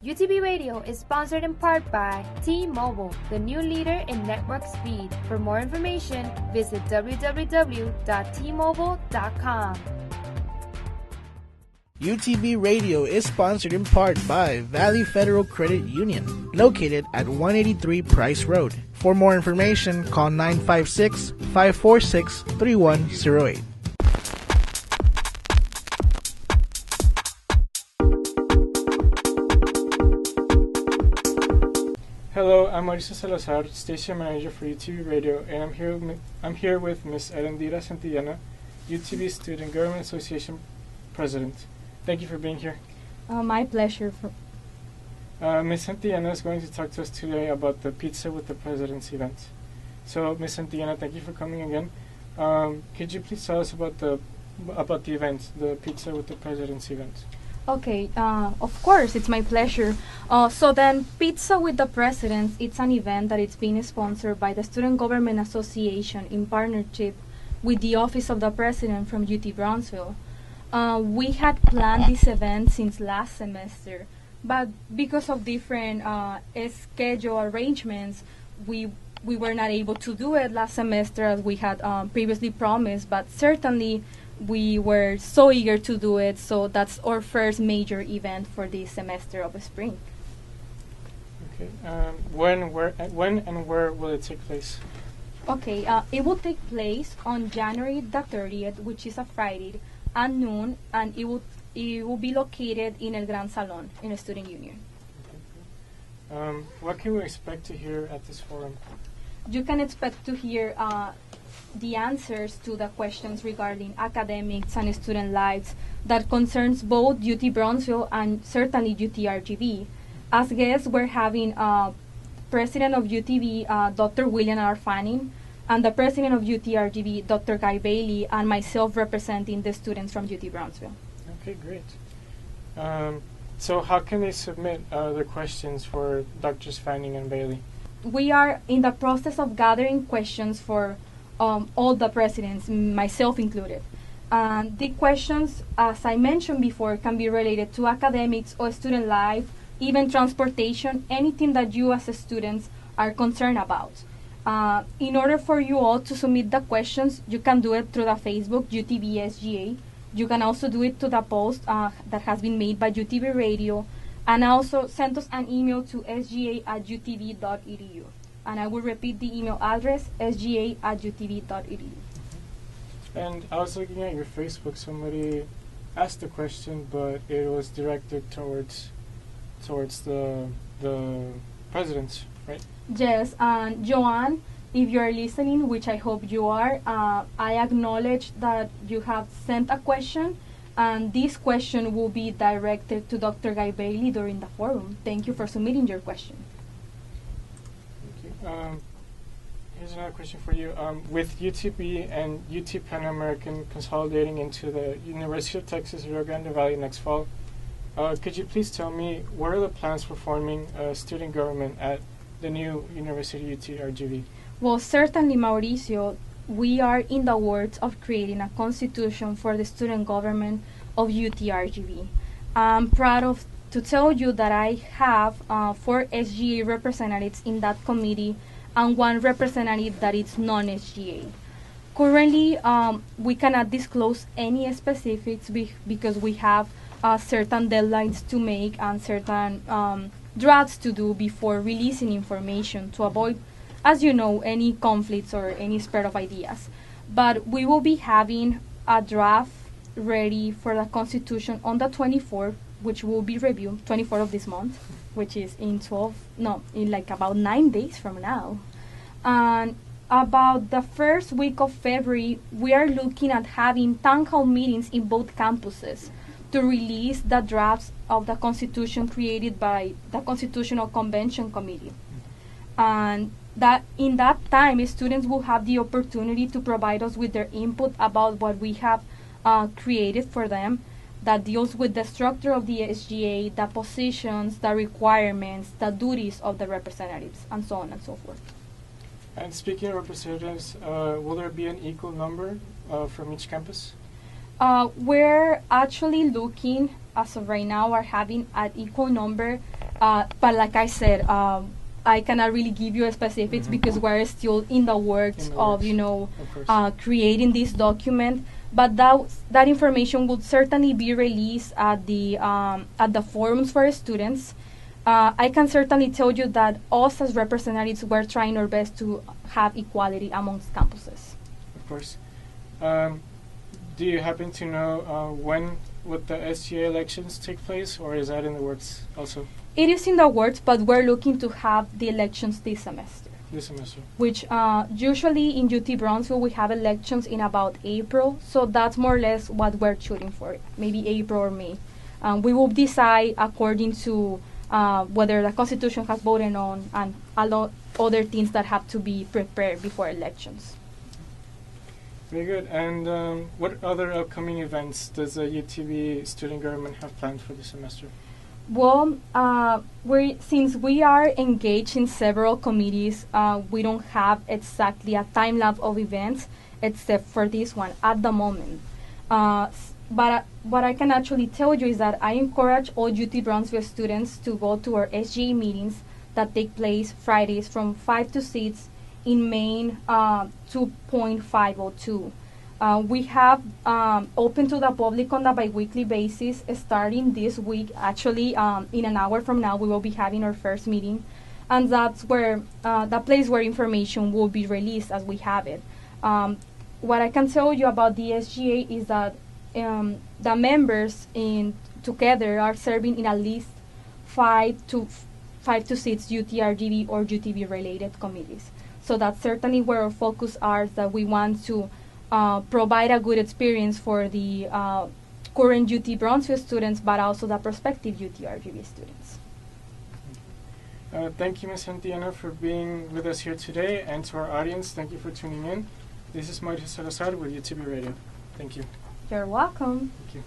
UTB Radio is sponsored in part by T-Mobile, the new leader in network speed. For more information, visit www.tmobile.com. UTB Radio is sponsored in part by Valley Federal Credit Union, located at 183 Price Road. For more information, call 956-546-3108. Hello, I'm Mauricio Salazar, Station Manager for UTB Radio, and I'm here with Ms. Eréndira Santillana, UTB Student Government Association President. Thank you for being here. My pleasure. Ms. Santillana is going to talk to us today about the Pizza with the President's event. So, Ms. Santillana, thank you for coming again. Could you please tell us about the event, the Pizza with the President's event? Okay, of course, it's my pleasure. So then, Pizza with the President, it's an event that it's being sponsored by the Student Government Association in partnership with the Office of the President from UT Brownsville. We had planned this event since last semester, but because of different schedule arrangements, we were not able to do it last semester as we had previously promised, but certainly we were so eager to do it, so that's our first major event for this semester of spring. Okay. When and where will it take place? Okay, it will take place on January the 30th, which is a Friday, at noon, and it will be located in El Gran Salon in the Student Union. Okay. What can we expect to hear at this forum? You can expect to hear the answers to the questions regarding academics and student lives that concerns both UT Brownsville and certainly UTRGV. As guests, we're having President of UTV, Dr. William R. Fanning, and the President of UTRGV, Dr. Guy Bailey, and myself representing the students from UT Brownsville. Okay, great. So how can they submit their questions for Drs. Fanning and Bailey? We are in the process of gathering questions for all the presidents, myself included. The questions, as I mentioned before, can be related to academics or student life, even transportation, anything that you as students are concerned about. In order for you all to submit the questions, you can do it through the Facebook UTB SGA. You can also do it to the post that has been made by UTB Radio, and also send us an email to sga@utv.edu. And I will repeat the email address, sga@utv.edu. And I was looking at your Facebook. Somebody asked a question, but it was directed towards the presidents, right? Yes, and Joanne, if you are listening, which I hope you are, I acknowledge that you have sent a question, and this question will be directed to Dr. Guy Bailey during the forum. Thank you for submitting your question. Here's another question for you. With UTB and UT Pan American consolidating into the University of Texas Rio Grande Valley next fall, could you please tell me what are the plans for forming student government at the new University UTRGV? Well, certainly, Mauricio, we are in the works of creating a constitution for the student government of UTRGV. I'm proud to tell you that I have 4 SGA representatives in that committee and 1 representative that is non-SGA. Currently, we cannot disclose any specifics because we have certain deadlines to make and certain drafts to do before releasing information to avoid, as you know, any conflicts or any spread of ideas. But we will be having a draft ready for the Constitution on the 24th, which will be reviewed 24th of this month, which is in like about 9 days from now. And about the first week of February, we are looking at having town hall meetings in both campuses to release the drafts of the Constitution created by the Constitutional Convention Committee. And that in that time, students will have the opportunity to provide us with their input about what we have created for them, that deals with the structure of the SGA, the positions, the requirements, the duties of the representatives, and so on and so forth. And speaking of representatives, will there be an equal number from each campus? We're actually looking, as of right now, are having an equal number But like I said, I cannot really give you specifics because we're still in the works of creating this document. But that information would certainly be released at the forums for students. I can certainly tell you that us as representatives, we're trying our best to have equality amongst campuses. Of course. Do you happen to know when would the SGA elections take place, or is that in the works also? It is in the works, but we're looking to have the elections this semester. This semester. Which usually in UT Brownsville we have elections in about April, so that's more or less what we're shooting for, maybe April or May. We will decide according to whether the Constitution has voted on and a lot other things that have to be prepared before elections. Very good. And what other upcoming events does the UTB student government have planned for this semester? Well, since we are engaged in several committees, we don't have exactly a time lap of events except for this one at the moment. But what I can actually tell you is that I encourage all UT Brownsville students to go to our SGA meetings that take place Fridays from 5 to 6 in main 2.502. We have open to the public on a bi-weekly basis starting this week. Actually, in an hour from now, we will be having our first meeting. And that's where the place where information will be released as we have it. What I can tell you about the SGA is that the members together are serving in at least 5 to 6 UTRGV or UTB related committees. So that's certainly where our focus are, that we want to provide a good experience for the current UT Brownsville students, but also the prospective UTRGV students. Thank you, Ms. Santillana, for being with us here today, and to our audience, thank you for tuning in. This is Mauricio Salazar with UTB Radio. Thank you. You're welcome. Thank you.